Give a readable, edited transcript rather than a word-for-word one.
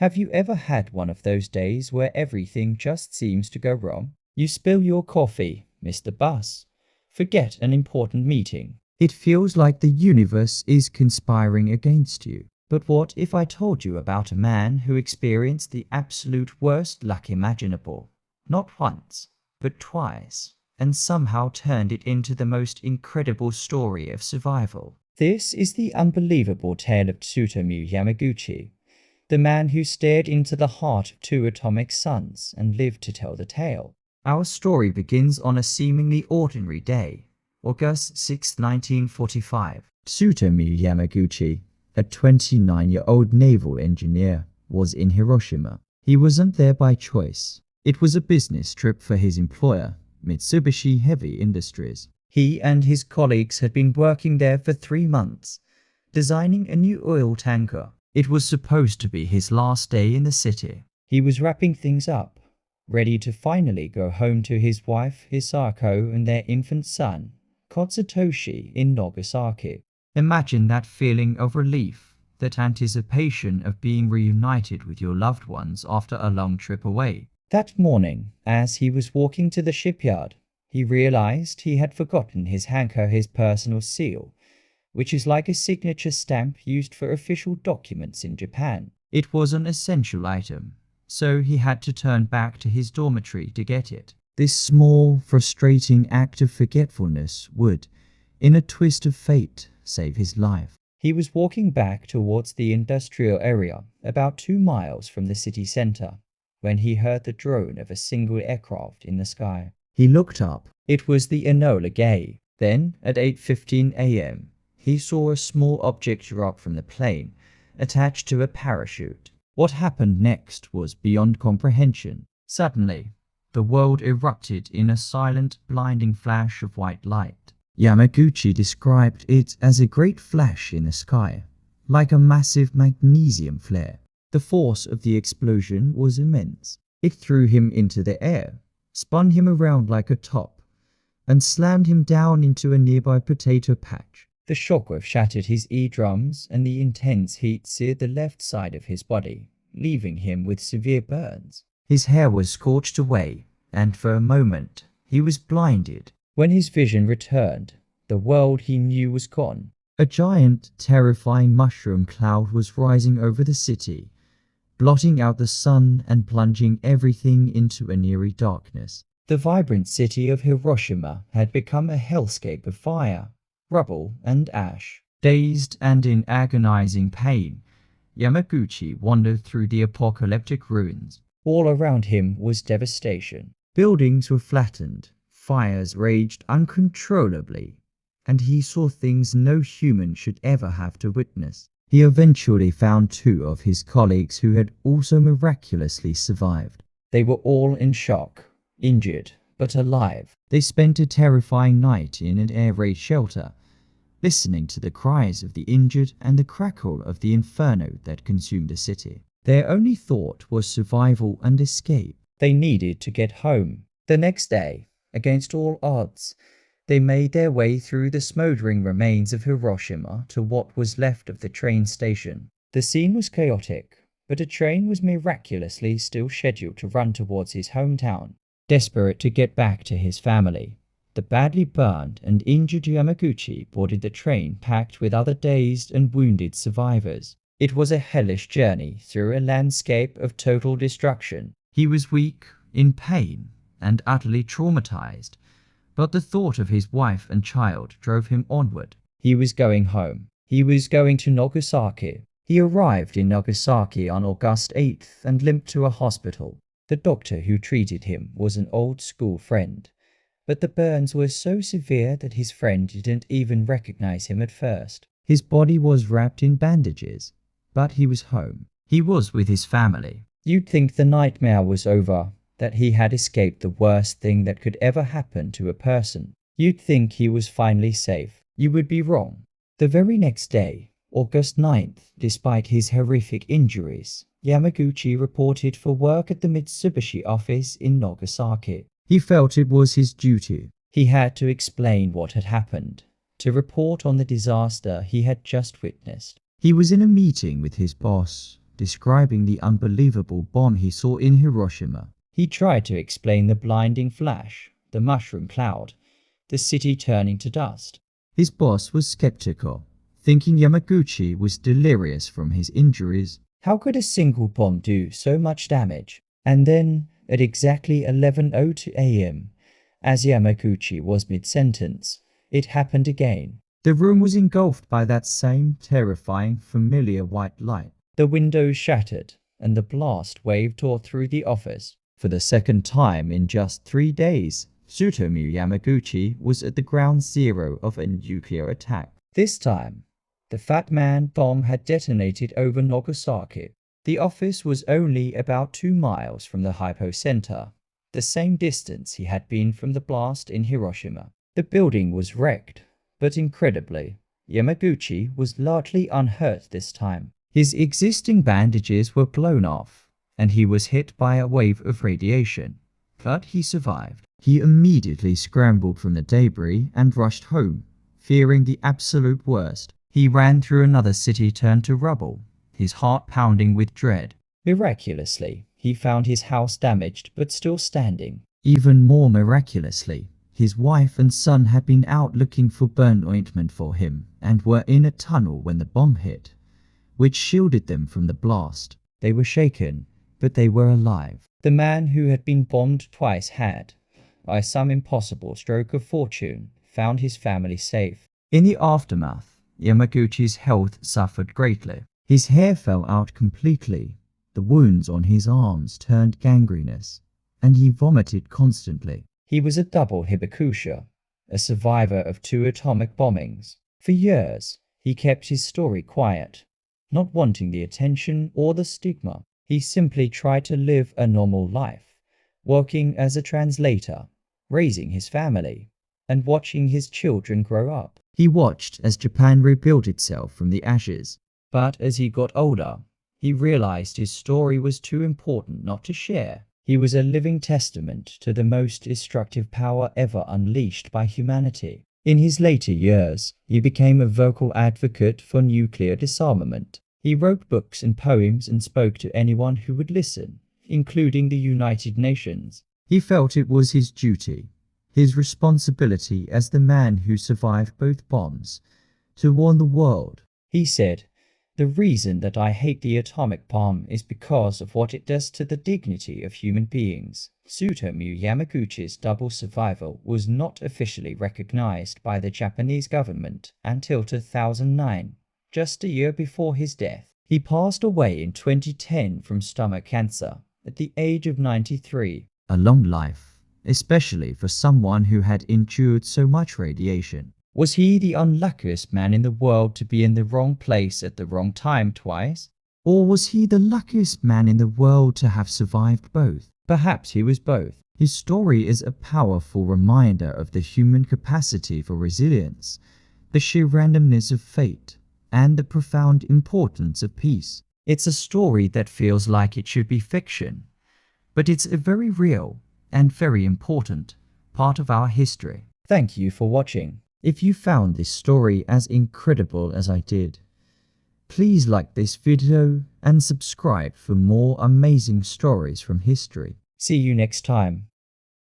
Have you ever had one of those days where everything just seems to go wrong? You spill your coffee, miss the bus, forget an important meeting. It feels like the universe is conspiring against you. But what if I told you about a man who experienced the absolute worst luck imaginable? Not once, but twice, and somehow turned it into the most incredible story of survival. This is the unbelievable tale of Tsutomu Yamaguchi, the man who stared into the heart of two atomic suns and lived to tell the tale. Our story begins on a seemingly ordinary day, August 6, 1945. Tsutomu Yamaguchi, a 29-year-old naval engineer, was in Hiroshima. He wasn't there by choice. It was a business trip for his employer, Mitsubishi Heavy Industries. He and his colleagues had been working there for 3 months, designing a new oil tanker. It was supposed to be his last day in the city. He was wrapping things up, ready to finally go home to his wife Hisako and their infant son, Katsutoshi, in Nagasaki. Imagine that feeling of relief, that anticipation of being reunited with your loved ones after a long trip away. That morning, as he was walking to the shipyard, he realized he had forgotten his hanko, his personal seal, which is like a signature stamp used for official documents in Japan. It was an essential item, so he had to turn back to his dormitory to get it. This small, frustrating act of forgetfulness would, in a twist of fate, save his life. He was walking back towards the industrial area, about 2 miles from the city center, when he heard the drone of a single aircraft in the sky. He looked up. It was the Enola Gay. Then, at 8:15 a.m., he saw a small object drop from the plane, attached to a parachute. What happened next was beyond comprehension. Suddenly, the world erupted in a silent, blinding flash of white light. Yamaguchi described it as a great flash in the sky, like a massive magnesium flare. The force of the explosion was immense. It threw him into the air, spun him around like a top, and slammed him down into a nearby potato patch. The shockwave shattered his eardrums, and the intense heat seared the left side of his body, leaving him with severe burns. His hair was scorched away, and for a moment, he was blinded. When his vision returned, the world he knew was gone. A giant, terrifying mushroom cloud was rising over the city, blotting out the sun and plunging everything into an eerie darkness. The vibrant city of Hiroshima had become a hellscape of fire, rubble, and ash. Dazed and in agonizing pain, Yamaguchi wandered through the apocalyptic ruins. All around him was devastation. Buildings were flattened, fires raged uncontrollably, and he saw things no human should ever have to witness. He eventually found 2 of his colleagues who had also miraculously survived. They were all in shock, injured, but alive. They spent a terrifying night in an air raid shelter, listening to the cries of the injured and the crackle of the inferno that consumed the city. Their only thought was survival and escape. They needed to get home. The next day, against all odds, they made their way through the smoldering remains of Hiroshima to what was left of the train station. The scene was chaotic, but a train was miraculously still scheduled to run towards his hometown. Desperate to get back to his family, the badly burned and injured Yamaguchi boarded the train packed with other dazed and wounded survivors. It was a hellish journey through a landscape of total destruction. He was weak, in pain, and utterly traumatized, but the thought of his wife and child drove him onward. He was going home. He was going to Nagasaki. He arrived in Nagasaki on August 8th and limped to a hospital. The doctor who treated him was an old school friend, but the burns were so severe that his friend didn't even recognize him at first. His body was wrapped in bandages, but he was home. He was with his family. You'd think the nightmare was over, that he had escaped the worst thing that could ever happen to a person. You'd think he was finally safe. You would be wrong. The very next day, August 9th, despite his horrific injuries, Yamaguchi reported for work at the Mitsubishi office in Nagasaki. He felt it was his duty. He had to explain what had happened, to report on the disaster he had just witnessed. He was in a meeting with his boss, describing the unbelievable bomb he saw in Hiroshima. He tried to explain the blinding flash, the mushroom cloud, the city turning to dust. His boss was skeptical, thinking Yamaguchi was delirious from his injuries. How could a single bomb do so much damage? And then, at exactly 11:02 a.m., as Yamaguchi was mid-sentence, it happened again. The room was engulfed by that same terrifying, familiar white light. The windows shattered, and the blast wave tore through the office. For the second time in just 3 days, Tsutomu Yamaguchi was at the ground zero of a nuclear attack. This time, the Fat Man bomb had detonated over Nagasaki. The office was only about 2 miles from the hypocenter, the same distance he had been from the blast in Hiroshima. The building was wrecked, but incredibly, Yamaguchi was largely unhurt this time. His existing bandages were blown off, and he was hit by a wave of radiation. But he survived. He immediately scrambled from the debris and rushed home, fearing the absolute worst. He ran through another city turned to rubble, his heart pounding with dread. Miraculously, he found his house damaged but still standing. Even more miraculously, his wife and son had been out looking for burn ointment for him and were in a tunnel when the bomb hit, which shielded them from the blast. They were shaken, but they were alive. The man who had been bombed twice had, by some impossible stroke of fortune, found his family safe. In the aftermath, Yamaguchi's health suffered greatly. His hair fell out completely, the wounds on his arms turned gangrenous, and he vomited constantly. He was a double hibakusha, a survivor of 2 atomic bombings. For years, he kept his story quiet, not wanting the attention or the stigma. He simply tried to live a normal life, working as a translator, raising his family, and watching his children grow up. He watched as Japan rebuilt itself from the ashes. But as he got older, he realized his story was too important not to share. He was a living testament to the most destructive power ever unleashed by humanity. In his later years, he became a vocal advocate for nuclear disarmament. He wrote books and poems and spoke to anyone who would listen, including the United Nations. He felt it was his duty, his responsibility as the man who survived both bombs, to warn the world. He said, "The reason that I hate the atomic bomb is because of what it does to the dignity of human beings." Tsutomu Yamaguchi's double survival was not officially recognized by the Japanese government until 2009, just a year before his death. He passed away in 2010 from stomach cancer at the age of 93. A long life, especially for someone who had endured so much radiation. Was he the unluckiest man in the world to be in the wrong place at the wrong time twice? Or was he the luckiest man in the world to have survived both? Perhaps he was both. His story is a powerful reminder of the human capacity for resilience, the sheer randomness of fate, and the profound importance of peace. It's a story that feels like it should be fiction, but it's a very real and very important part of our history. Thank you for watching. If you found this story as incredible as I did, please like this video and subscribe for more amazing stories from history. See you next time.